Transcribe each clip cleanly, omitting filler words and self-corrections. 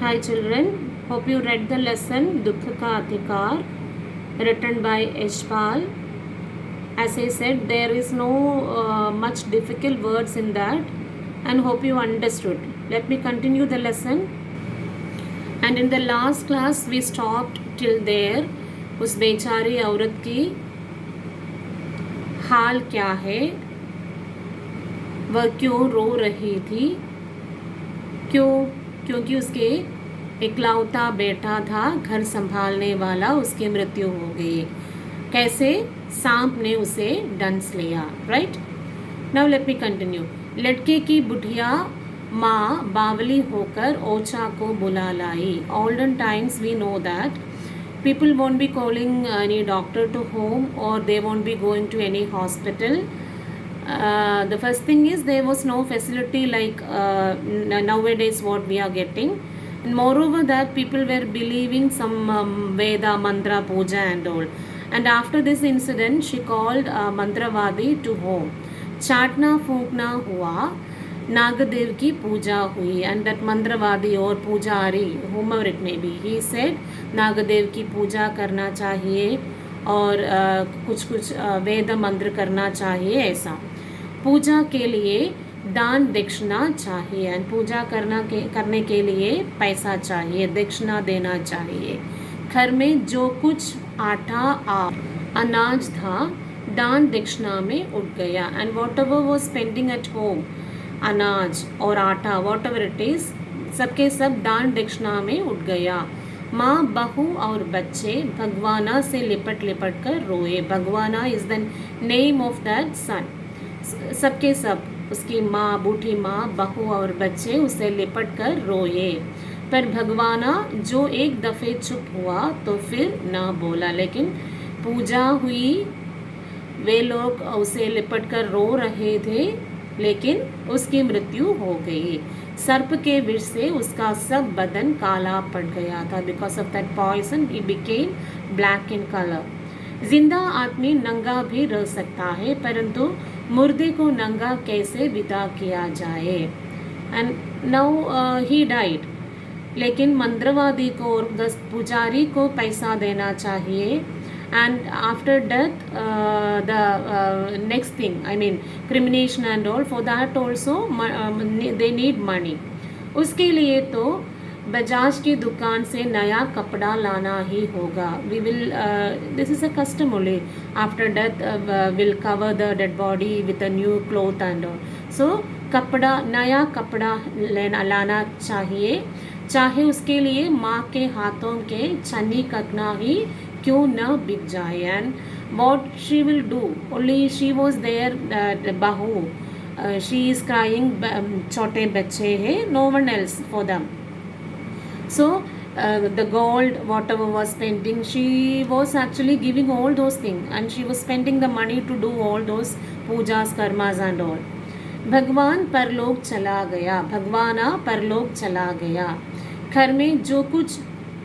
Hi children, hope you read the lesson Dukha Ka Adhikar written by Yashpal. As I said, there is no much difficult words in that and hope you understood. Let me continue the lesson. And in the last class we stopped till there. उस बेचारी औरत की हाल क्या है, वह क्यों रो रही थी, क्योंकि उसके इकलौता बेटा था, घर संभालने वाला, उसकी मृत्यु हो गई। कैसे सांप ने उसे डंस लिया। Right, now let me continue. लड़के की बुढ़िया माँ बावली होकर ओछा को बुला लाई। Olden times we know that people won't be calling any doctor to home or they won't be going to any hospital. The first thing is there was no facility like nowadays what we are getting, and moreover that people were believing some Veda mantra puja and all. And after this incident she called mantravadi to home. चाटना फूकना हुआ, नागदेव की पूजा हुई, and that मंत्रवादी और पूजारी whomever it may be, he said Nagdev की पूजा करना चाहिए और कुछ वेद मंत्र करना चाहिए। ऐसा पूजा के लिए दान दक्षिणा चाहिए, एंड पूजा करने के लिए पैसा चाहिए, दक्षिणा देना चाहिए। घर में जो कुछ आटा अनाज था दान दक्षिणा में उठ गया, and what ever was spending at home, अनाज और आटा वॉट एवर इट इज, सबके सब दान दक्षिणा में उठ गया। माँ बहू और बच्चे भगवाना से लिपट लिपट कर रोए। Bhagwana is the name of that son. सबके सब, उसकी माँ, बूढ़ी माँ, बहू और बच्चे उसे लिपट कर रोए। पर भगवाना जो एक दफ़े चुप हुआ तो फिर ना बोला। लेकिन पूजा हुई, वे लोग उसे लिपट कर रो रहे थे, लेकिन उसकी मृत्यु हो गई। सर्प के विष से उसका सब बदन काला पड़ गया था। Because of that poison he became black in colour. जिंदा आदमी नंगा भी रह सकता है, परंतु मुर्दे को नंगा कैसे विदा किया जाए। And now he died. लेकिन मंत्रवादी को और पुजारी को पैसा देना चाहिए, and after death the next thing, I mean cremation and all, for that also they need money. उसके लिए तो बजाज की दुकान से नया कपड़ा लाना ही होगा। We will this is a custom only, after death will cover the dead body with a new cloth and all. So कपड़ा, नया कपड़ा लाना चाहिए, चाहे उसके लिए माँ के हाथों के छन्नी कटना ही क्यों न बिक जाए। And what she will do, only she was there, बहू, शी इज क्राइंग, छोटे बच्चे हैं, no one else for them. So the gold whatever was spending, she was actually giving all those things, and she was spending the money to do all those pujas, karmas and all. भगवान परलोक चला गया, भगवाना परलोक चला गया। घर में जो कुछ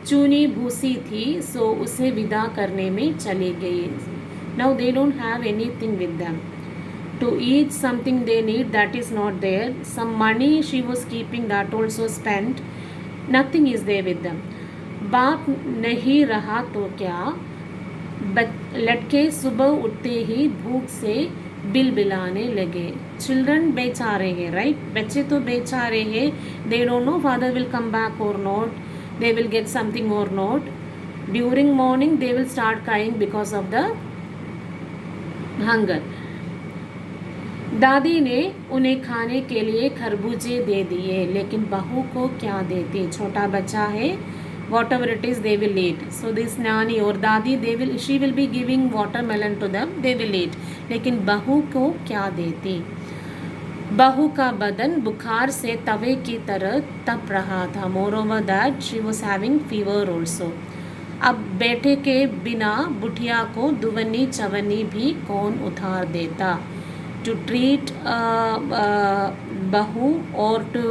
चूनी भूसी थी सो उसे विदा करने में चली गई। Now they don't have anything with them to eat, something they need, that is not there. Some money she was keeping, that also spent, nothing is there with them. बाप नहीं रहा तो क्या, लड़के सुबह उठते ही भूख से बिलबिलाने लगे। चिल्ड्रन बेचारे हैं, राइट, बच्चे तो बेचारे हैं, they don't know father will come back और not, they will get something or not. During morning they will start crying because of the hunger. दादी ने उन्हें खाने के लिए खरबूजे दे दिए, लेकिन बहू को क्या देती, छोटा बच्चा है, whatever it is they will eat. So this नानी और दादी, she will be giving watermelon to them, they will eat. लेकिन बहू को क्या देती। बहू का बदन बुखार से तवे की तरह तप रहा था। Moreover that she was having fever also. अब बेटे के बिना बुढ़िया को दुवनी चवनी भी कौन उतार देता। टू ट्रीट बहू और to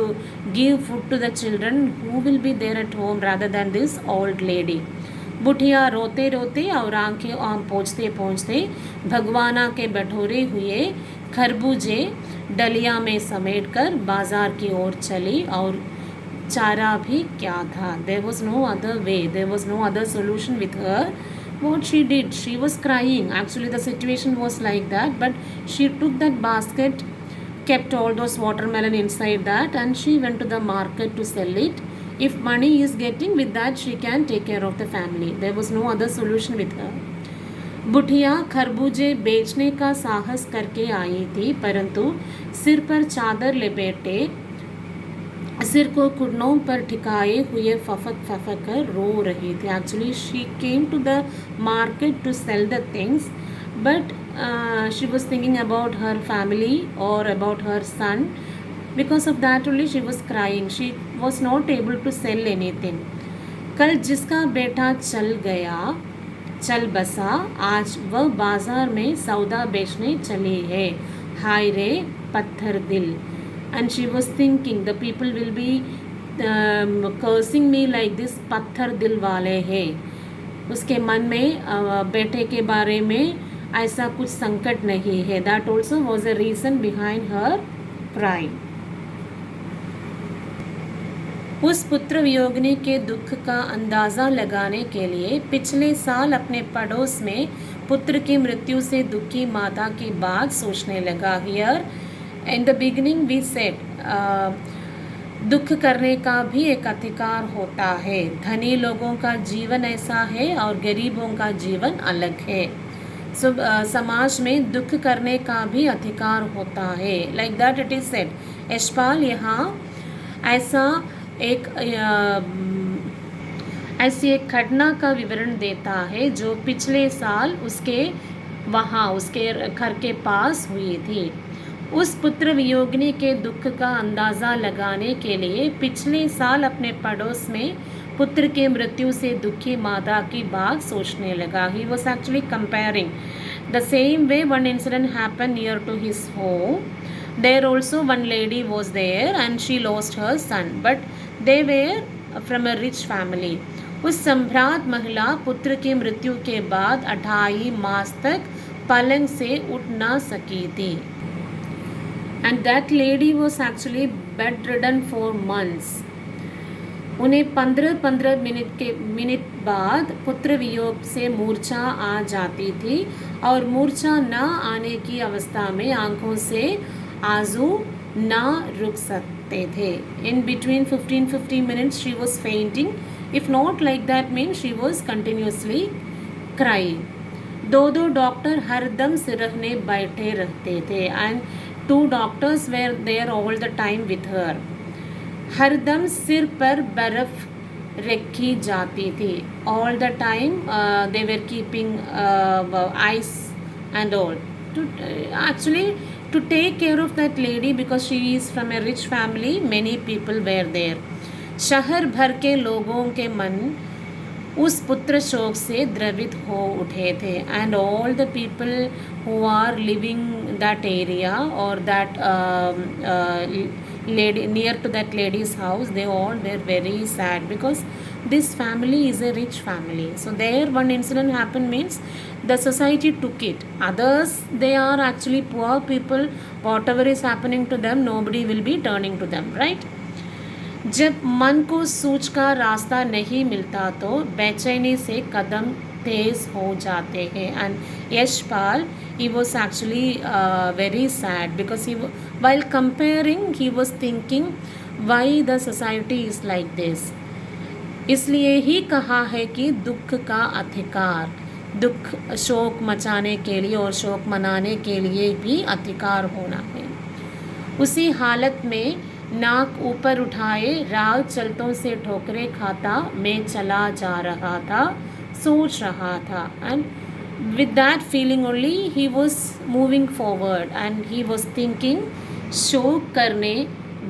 give food to the children who will be there at home rather than this old lady. बुढ़िया रोते रोते और आंखें आम पोंछते पोंछते भगवाना के बटोरे हुए खरबूजे डलिया में समेटकर बाजार की ओर चली और चारा भी क्या था. There was no other way. There was no other solution with her. What she did, she was crying. Actually, the situation was like that, but she took that basket, kept all those watermelon inside that, and she went to the market to sell it. If money is getting, with that she can take care of the family. There was no other solution with her. बुढ़िया खरबूजे बेचने का साहस करके आई थी, परंतु सिर पर चादर लपेटे, सिर को कुर्नों पर ठिकाए हुए फफक फफक कर रो रही थी. Actually she came to the market to sell the things, but she was thinking about her family or about her son. Because of that only she was crying. She was not able to sell anything. कल जिसका बेटा चल गया चल बसा, आज वह बाजार में सौदा बेचने चली है. हाय रे पत्थर दिल. And she was thinking the people will be cursing me like this, पत्थर दिल वाले हैं. उसके मन में बेटे के बारे में ऐसा कुछ संकट नहीं है. That also was a reason behind her crying. उस पुत्र वियोगिनी के दुख का अंदाज़ा लगाने के लिए पिछले साल अपने पड़ोस में पुत्र की मृत्यु से दुखी माता की बात सोचने लगा. Here in the beginning we said दुख करने का भी एक अधिकार होता है. धनी लोगों का जीवन ऐसा है और गरीबों का जीवन अलग है. सो समाज में दुख करने का भी अधिकार होता है. Like that it is said. Yashpal यहाँ ऐसा ऐसी एक घटना का विवरण देता है जो पिछले साल उसके घर के पास हुई थी. उस पुत्र वियोगिनी के दुख का अंदाज़ा लगाने के लिए पिछले साल अपने पड़ोस में पुत्र के मृत्यु से दुखी माता की बात सोचने लगा. He was actually comparing the same way one incident happened near to his home. There also one lady was there and she lost her son, but they were from a rich family. उस संभ्रांत महिला पुत्र की मृत्यु के बाद 28 मास तक पलंग से उठ ना सकी थी. And that lady was actually bedridden for months. उन्हें 15-15 मिनट बाद पुत्र वियोग से मूर्छा आ जाती थी और मूर्छा न आने की अवस्था में आंखों से आंसू ना रुक सकते थे. In between 15 minutes she was fainting. If not like that means she was continuously crying. दो डॉक्टर हरदम सिरहने बैठे रहते थे. And 2 doctors were there all the time with her. हरदम सिर पर बर्फ रखी जाती थी. All the time they were keeping ice and all. Actually to take care of that lady because she is from a rich family, many people were there. शहर भर के लोगों के मन उस पुत्र शोक से द्रवित हो उठे थे. And all the people who are living that area or that lady near to that lady's house, they all were very sad because this family is a rich family. So there one incident happened means the society took it. Others, they are actually poor people. Whatever is happening to them, nobody will be turning to them, right? जब मन को सूझ का रास्ता नहीं मिलता तो बेचैनी से कदम तेज हो जाते हैं. And Yashpal, he was actually very sad because while comparing he was thinking why the society is like this. इसलिए ही कहा है कि दुख का अधिकार, दुख शोक मचाने के लिए और शोक मनाने के लिए भी अधिकार होना है. उसी हालत में नाक ऊपर उठाए राह चलतों से ठोकरे खाता मैं चला जा रहा था, सोच रहा था. And with that feeling only he was moving forward and he was thinking शोक करने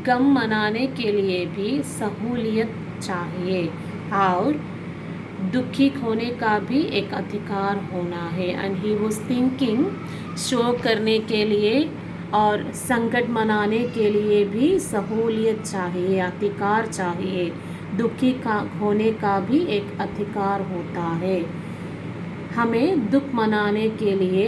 गम मनाने के लिए भी सहूलियत चाहिए और दुखी होने का भी एक अधिकार होना है. एंड ही was thinking शोक करने के लिए और संकट मनाने के लिए भी सहूलियत चाहिए, अधिकार चाहिए. दुखी होने का भी एक अधिकार होता है. हमें दुख मनाने के लिए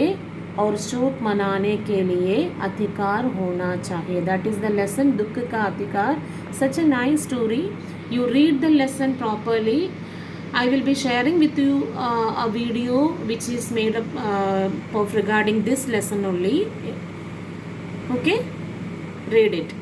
और शोक मनाने के लिए अधिकार होना चाहिए. दैट इज़ द लेसन, दुख का अधिकार. Such a nice story. You read the lesson properly. I will be sharing with you a video which is made up of regarding this lesson only. Okay, read it.